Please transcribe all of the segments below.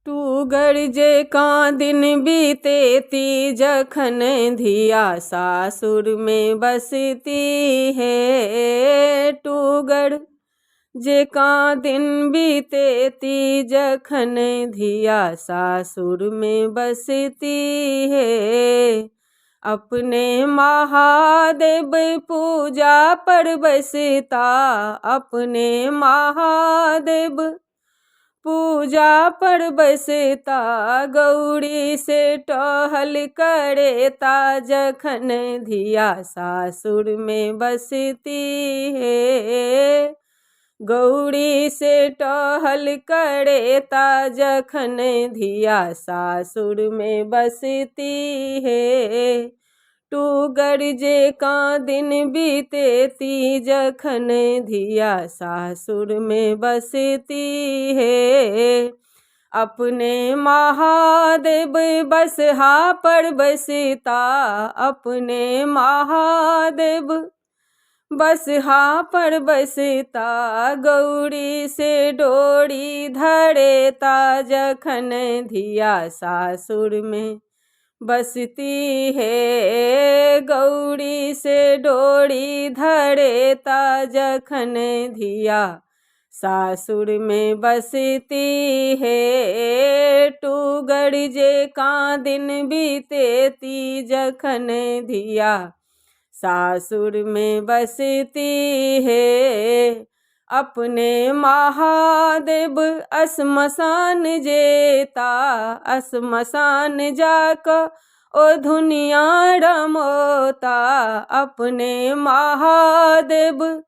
टूगर जे का दिन बीतेती जखन धिया सासुर में बसती है। टूगर जे का दिन बीतेती जखन धिया सासुर में बसती है। अपने महादेव पूजा पर बसता, अपने महादेव पूजा पर बसता, गौरी से टहल करेता जखन धिया सासुर में बसती है। गौरी से टहल करेता जखन धिया सासुर में बसती है। टूगर जे का दिन बीतेती जखन धिया सासुर में बसती है। अपने महादेव बसहा पर बसता, अपने महादेव बसहा पर बसता, गौरी से डोरी धरेता जखन धिया सासुर में बसती है। गौरी से डोरी धरेता जखन धिया सासुर में बसती है। टूगर जे का दिन बीतेती जखन धिया सासुर में बसती है। अपने महादेव असमसान जेता, असमसान जाकर ओ दुनिया रमोता। अपने महादेव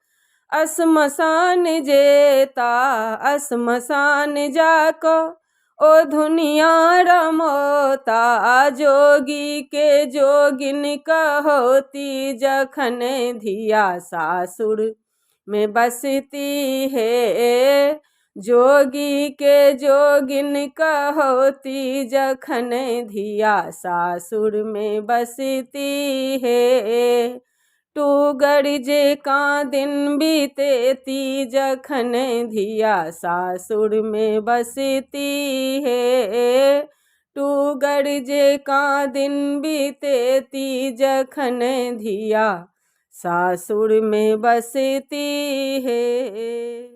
असमसान जेता, असमसान जाकर ओ दुनिया रमोता। जोगी के जोगिन कहोती जखन धिया सासुर में बसती है। जोगी के जोगिन कहोती जखन धिया सासुर में बसती है। टूगर जे का दिन बीतेती जखन धिया सासुर में बसती है। टूगर जे का दिन बीतेती जखन धिया सासुर में बसती है।